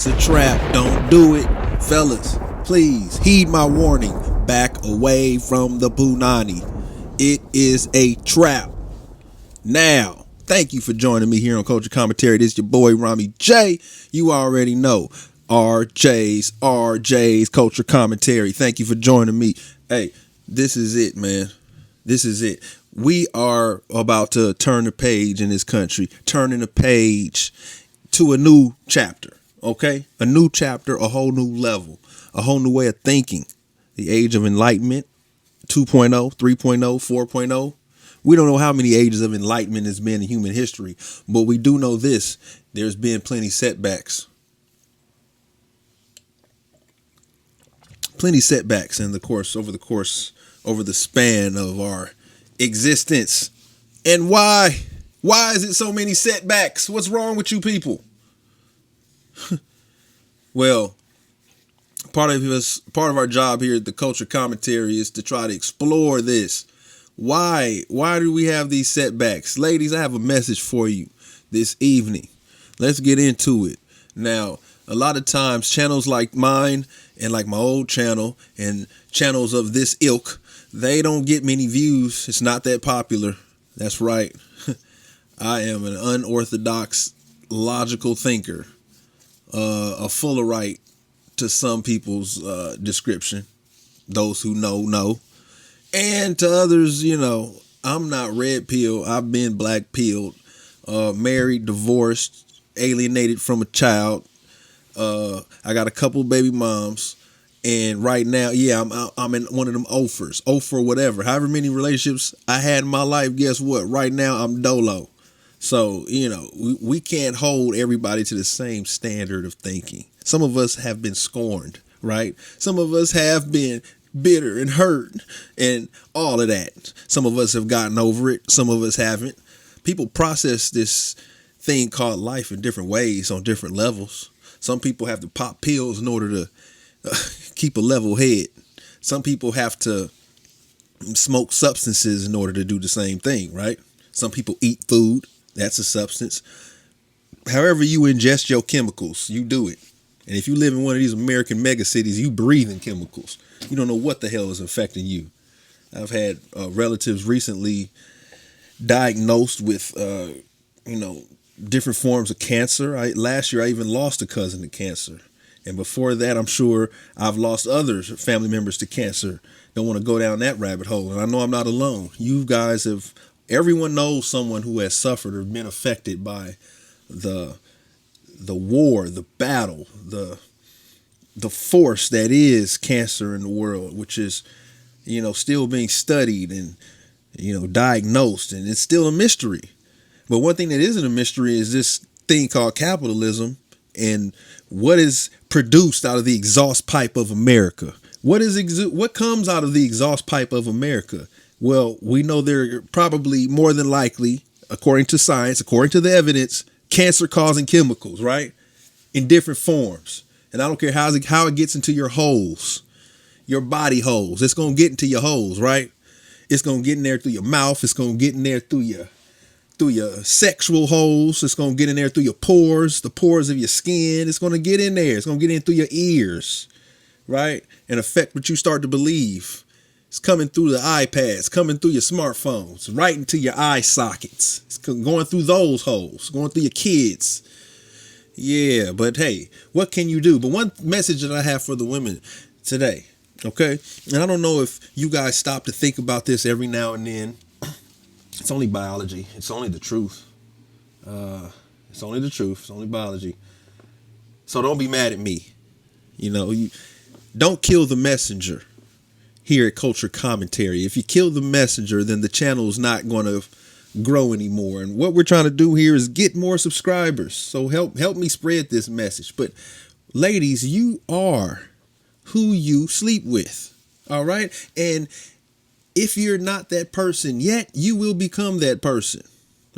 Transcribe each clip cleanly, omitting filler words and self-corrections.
It's a trap. Don't do it. Fellas, please heed my warning. Back away from the punani. It is a trap. Now, thank you for joining me here on Culture Commentary. This is your boy, Rami J. You already know. RJ's Culture Commentary. Thank you for joining me. Hey, this is it, man. This is it. We are about to turn the page in this country, turning the page to a new chapter, okay? A new chapter, a whole new level, a whole new way of thinking. The age of enlightenment, 2.0, 3.0, 4.0. We don't know how many ages of enlightenment has been in human history, but we do know this. There's been plenty setbacks. Plenty setbacks over the span of our existence. And why? Why is it so many setbacks? What's wrong with you people? Well, part of our job here at the Culture Commentary is to try to explore this. Why do we have these setbacks? Ladies, I have a message for you this evening. Let's get into it. Now, a lot of times channels like mine and like my old channel and channels of this ilk, they don't get many views. It's not that popular. That's right. I am an unorthodox, logical thinker, a Fullerite to some people's description. Those who know. And to others, I'm not red pill. I've been black pilled, married, divorced, alienated from a child. I got a couple baby moms. And right now, I'm in one of them offers, whatever. However many relationships I had in my life, guess what? Right now, I'm dolo. So, we can't hold everybody to the same standard of thinking. Some of us have been scorned, right? Some of us have been bitter and hurt and all of that. Some of us have gotten over it. Some of us haven't. People process this thing called life in different ways on different levels. Some people have to pop pills in order to keep a level head. Some people have to smoke substances in order to do the same thing, right? Some people eat food. That's a substance. However you ingest your chemicals, you do it. And if you live in one of these American mega cities, you breathe in chemicals. You don't know what the hell is affecting you. I've had relatives recently diagnosed with, different forms of cancer. Last year, I even lost a cousin to cancer. And before that, I'm sure I've lost other family members to cancer. Don't want to go down that rabbit hole. And I know I'm not alone. You guys everyone knows someone who has suffered or been affected by the war, the battle, the force that is cancer in the world, which is, still being studied and, diagnosed. And it's still a mystery. But one thing that isn't a mystery is this thing called capitalism and what is produced out of the exhaust pipe of America. What comes out of the exhaust pipe of America? Well, we know they're probably more than likely, according to science, according to the evidence, cancer-causing chemicals, right? In different forms. And I don't care how it gets into your holes, your body holes. It's going to get into your holes, right? It's going to get in there through your mouth. It's going to get in there through your sexual holes. It's going to get in there through your pores, the pores of your skin. It's going to get in there. It's going to get in through your ears, right? And affect what you start to believe. It's coming through the iPads, coming through your smartphones, right into your eye sockets. It's going through those holes, going through your kids. Yeah, but hey, what can you do? But one message that I have for the women today, okay? And I don't know if you guys stop to think about this every now and then. It's only biology. It's only the truth. It's only the truth. It's only biology. So don't be mad at me. You don't kill the messenger here at Culture Commentary. If you kill the messenger, then the channel is not going to grow anymore. And what we're trying to do here is get more subscribers. So help me spread this message. But ladies, you are who you sleep with. All right. And if you're not that person yet, you will become that person.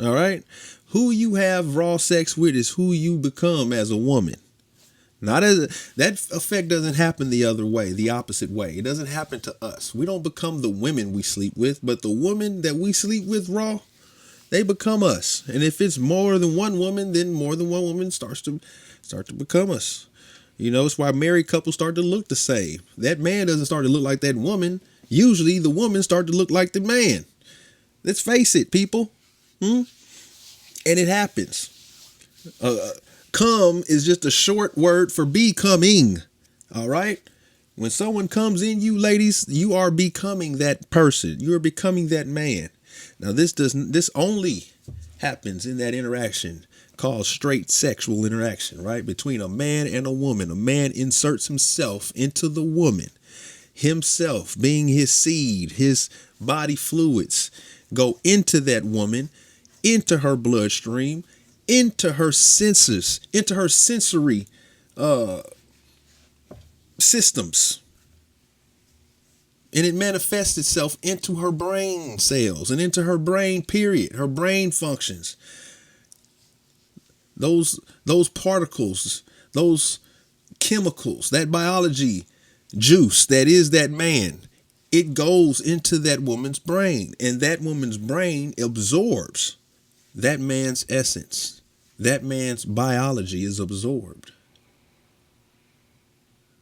All right. Who you have raw sex with is who you become as a woman. That effect doesn't happen the other way, the opposite way. It doesn't happen to us. We don't become the women we sleep with, but the woman that we sleep with raw, They become us. And if it's more than one woman, then more than one woman start to become us. You know, it's why married couples start to look the same. That man doesn't start to look like that woman. Usually the woman start to look like the man. Let's face it, people. And it happens. Come is just a short word for becoming. All right? When someone comes in you, ladies, you are becoming that person. You are becoming that man. Now, this only happens in that interaction called straight sexual interaction, right? Between a man and a woman. A man inserts himself into the woman. Himself being his seed, his body fluids go into that woman, into her bloodstream, into her senses, into her sensory systems. And it manifests itself into her brain cells and into her brain, period, her brain functions. Those particles, those chemicals, that biology juice that is that man, it goes into that woman's brain, and that woman's brain absorbs that man's essence. That man's biology is absorbed.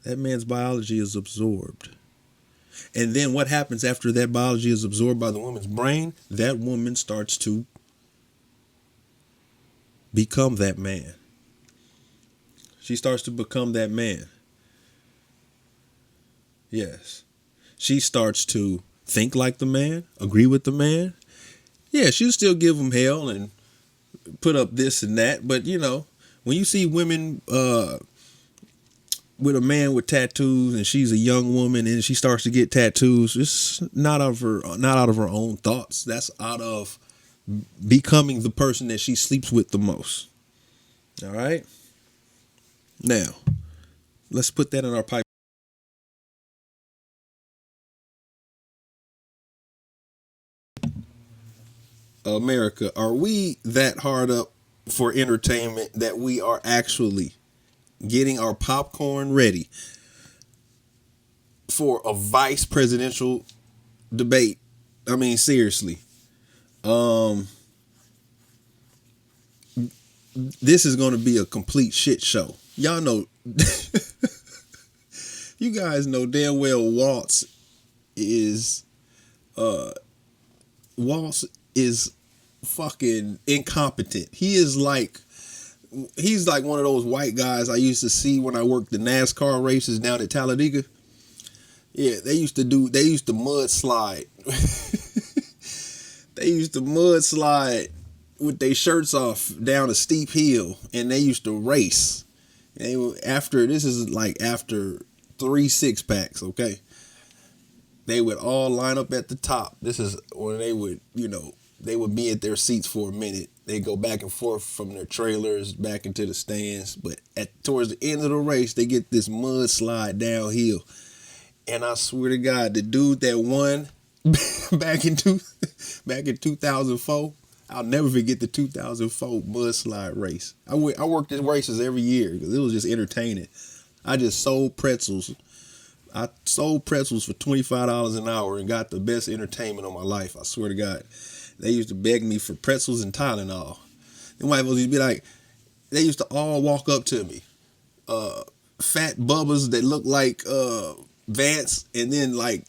That man's biology is absorbed. And then what happens after that biology is absorbed by the woman's brain? That woman starts to become that man. She starts to become that man. Yes. She starts to think like the man, agree with the man. Yeah, she'll still give him hell and put up this and that. But, you know, when you see women with a man with tattoos and she's a young woman and she starts to get tattoos, it's not out of her own thoughts. That's out of becoming the person that she sleeps with the most. All right. Now, let's put that in our pipe. America, are we that hard up for entertainment that we are actually getting our popcorn ready for a vice presidential debate? I mean, seriously. This is going to be a complete shit show. Y'all know, you guys know damn well is Waltz is fucking incompetent. He's like one of those white guys I used to see when I worked the NASCAR races down at Talladega. Yeah, they used to mudslide. They used to mudslide with their shirts off down a steep hill, and they used to race. After 3 6-packs, okay? They would all line up at the top. This is when they would be at their seats for a minute. They go back and forth from their trailers back into the stands. But towards the end of the race, they get this mudslide downhill. And I swear to God, the dude that won back in 2004, I'll never forget the 2004 mudslide race. I worked in races every year because it was just entertaining. I just sold pretzels. I sold pretzels for $25 an hour and got the best entertainment of my life. I swear to God. They used to beg me for pretzels and Tylenol. Them white folks used to be like, they used to all walk up to me. Fat bubbas that look like Vance, and then like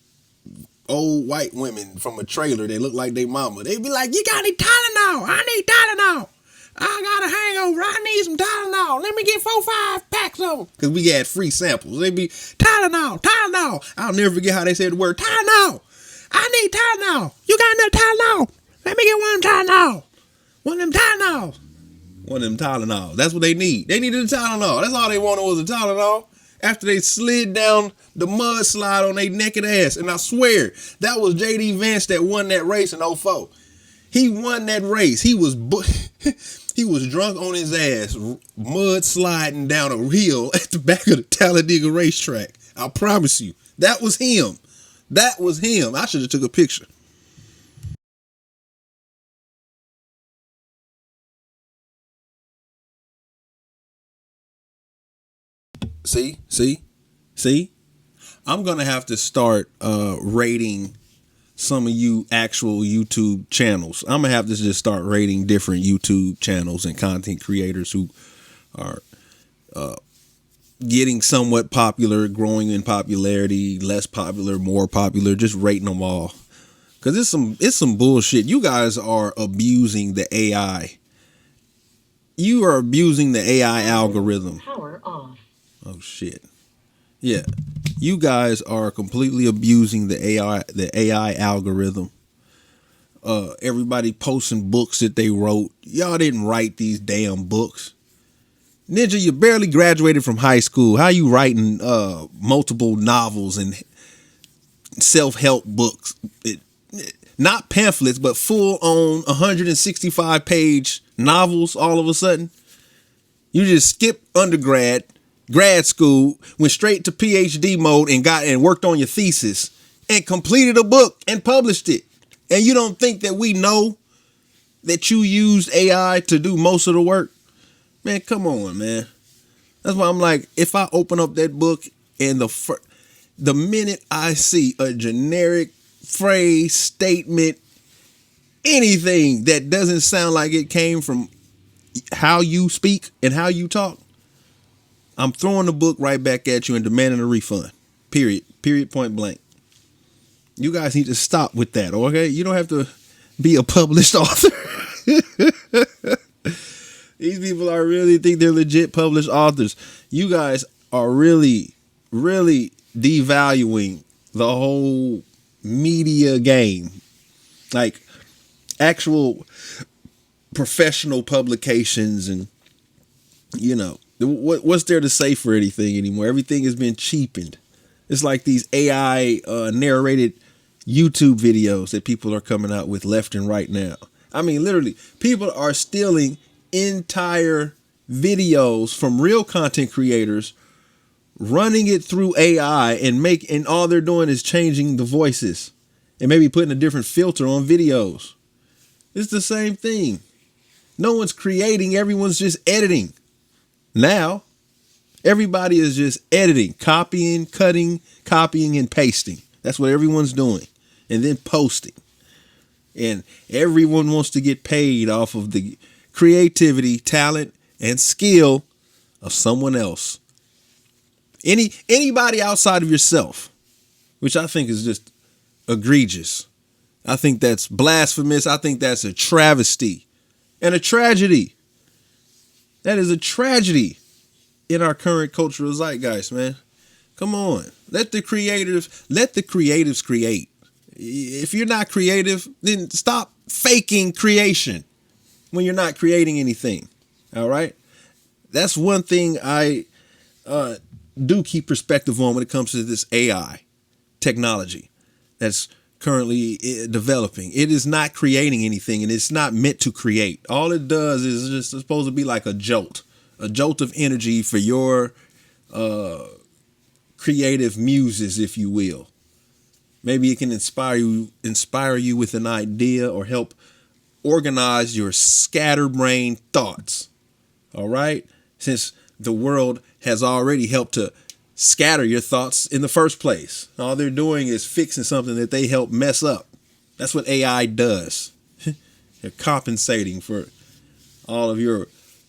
old white women from a trailer that look like they mama. They'd be like, you got any Tylenol? I need Tylenol. I got a hangover. I need some Tylenol. Let me get 4-5 packs of them. Because we had free samples. They'd be, Tylenol. I'll never forget how they said the word Tylenol. I need Tylenol. You got enough Tylenol? Let me get one of them Tylenol. One of them Tylenol. One of them Tylenol. That's what they need. They needed a Tylenol. That's all they wanted was a Tylenol. After they slid down the mudslide on their naked ass. And I swear, that was J.D. Vance that won that race in '04. He won that race. He was drunk on his ass, mudsliding down a hill at the back of the Talladega racetrack. I promise you. That was him. I should have took a picture. See? I'm going to have to start rating some of you actual YouTube channels. I'm gonna have to just start rating different YouTube channels and content creators who are getting somewhat popular, growing in popularity, less popular, more popular, just rating them all. Cause it's some bullshit. You guys are abusing the AI. You are abusing the AI algorithm. Power off. Oh shit. Yeah. You guys are completely abusing the AI algorithm. Everybody posting books that they wrote. Y'all didn't write these damn books. Ninja, you barely graduated from high school. How you writing multiple novels and self-help books? Not pamphlets, but full-on 165-page novels all of a sudden? You just skipped undergrad, grad school, went straight to PhD mode and worked on your thesis and completed a book and published it. And you don't think that we know that you used AI to do most of the work? Man, come on, man. That's why I'm like, if I open up that book and the minute I see a generic phrase, statement, anything that doesn't sound like it came from how you speak and how you talk, I'm throwing the book right back at you and demanding a refund. Period, point blank. You guys need to stop with that, okay? You don't have to be a published author. These people are really think they're legit published authors. You guys are really, really devaluing the whole media game. Like actual professional publications and, you know, what's there to say for anything anymore? Everything has been cheapened. It's like these AI narrated YouTube videos that people are coming out with left and right now. I mean, literally, people are stealing entire videos from real content creators, running it through AI and all they're doing is changing the voices and maybe putting a different filter on videos. It's the same thing. No one's creating, everyone's just editing. Now, everybody is just editing, copying, cutting, copying, and pasting. That's what everyone's doing. And then posting. And everyone wants to get paid off of the creativity, talent, and skill of someone else. Anybody outside of yourself, which I think is just egregious. I think that's blasphemous. I think that's a travesty and a tragedy. That is a tragedy in our current cultural zeitgeist, man. Come on. Let the creatives create. If you're not creative, then stop faking creation when you're not creating anything. All right. That's one thing I do keep perspective on when it comes to this AI technology that's currently developing. It is not creating anything and it's not meant to create. All it does is just supposed to be like a jolt of energy for your creative muses, if you will. Maybe it can inspire you with an idea or help organize your scatterbrained thoughts. All right. Since the world has already helped to scatter your thoughts in the first place. All they're doing is fixing something that they helped mess up. That's what AI does. They're compensating for all of your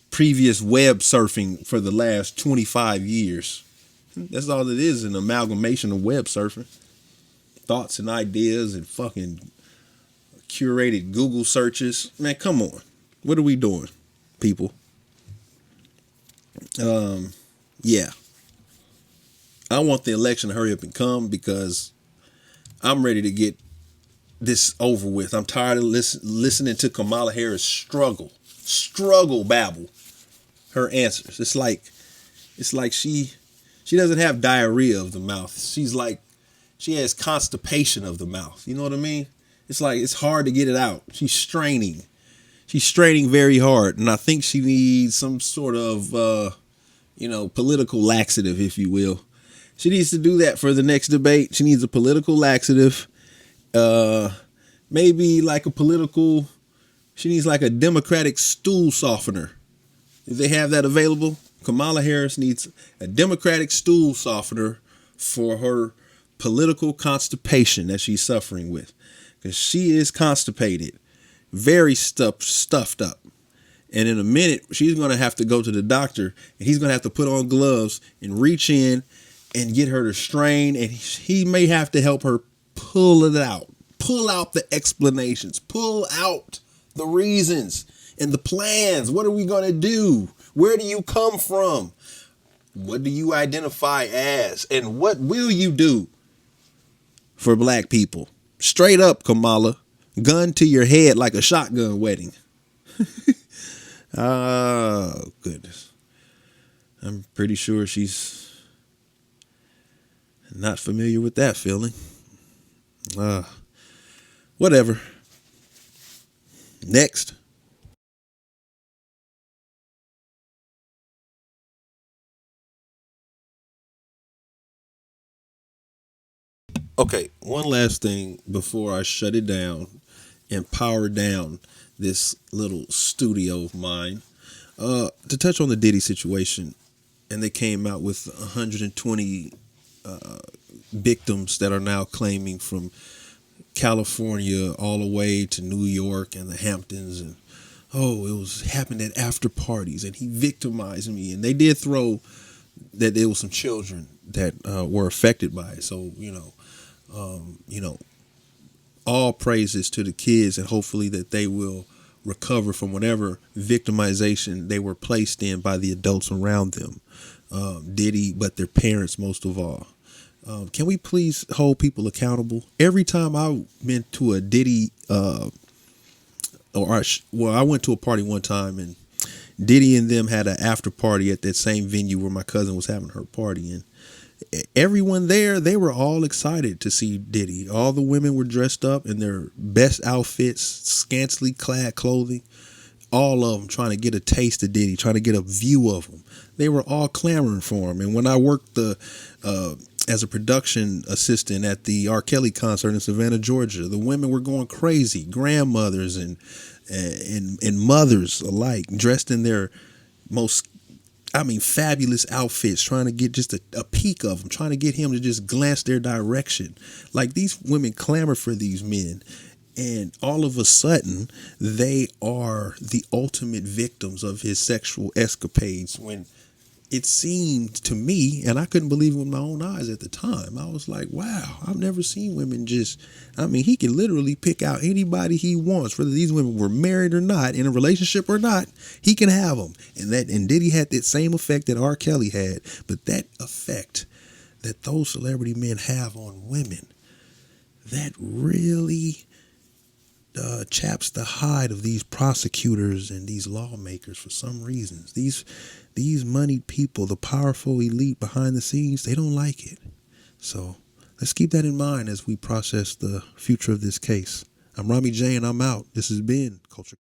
previous web surfing for the last 25 years. That's all it is, an amalgamation of web surfing. Thoughts and ideas and fucking curated Google searches. Man, come on. What are we doing, people? Yeah. I want the election to hurry up and come because I'm ready to get this over with. I'm tired of listening to Kamala Harris struggle babble her answers. It's like she doesn't have diarrhea of the mouth. She has constipation of the mouth. You know what I mean? It's like it's hard to get it out. She's straining very hard, and I think she needs some sort of political laxative, if you will. She needs to do that for the next debate. She needs a political laxative. Maybe like she needs like a Democratic stool softener. If they have that available, Kamala Harris needs a Democratic stool softener for her political constipation that she's suffering with. because she is constipated, very stuffed up. And in a minute, she's going to have to go to the doctor, and he's going to have to put on gloves and reach in and get her to strain. And he may have to help her pull it out, pull out the explanations, pull out the reasons and the plans. What are we going to do? Where do you come from? What do you identify as? And what will you do for black people? Straight up, Kamala. Gun to your head like a shotgun wedding. Oh, goodness. I'm pretty sure she's not familiar with that feeling. Whatever. Next. Okay, one last thing before I shut it down and power down this little studio of mine. To touch on the Diddy situation, and they came out with 120 victims that are now claiming from California all the way to New York and the Hamptons, and it was happened at after parties, and he victimized me, and they did throw that there was some children that were affected by it. So all praises to the kids, and hopefully that they will recover from whatever victimization they were placed in by the adults around them. Diddy, but their parents most of all. Can we please hold people accountable? Every time I went to a Diddy, I went to a party one time, and Diddy and them had an after party at that same venue where my cousin was having her party. And everyone there, they were all excited to see Diddy. All the women were dressed up in their best outfits, scantily clad clothing. All of them trying to get a taste of Diddy, trying to get a view of him. They were all clamoring for him. And when I worked as a production assistant at the R. Kelly concert in Savannah, Georgia, the women were going crazy. Grandmothers and mothers alike, dressed in their most, fabulous outfits, trying to get just a peek of him, trying to get him to just glance their direction. Like, these women clamor for these men. And all of a sudden, they are the ultimate victims of his sexual escapades, when it seemed to me, and I couldn't believe it with my own eyes at the time. I was like, wow, I've never seen women he can literally pick out anybody he wants, whether these women were married or not, in a relationship or not, he can have them. And Diddy had that same effect that R. Kelly had, but that effect that those celebrity men have on women, that really chaps the hide of these prosecutors and these lawmakers for some reasons. These moneyed people, the powerful elite behind the scenes, they don't like it. So let's keep that in mind as we process the future of this case. I'm Rami J, and I'm out. This has been Culture.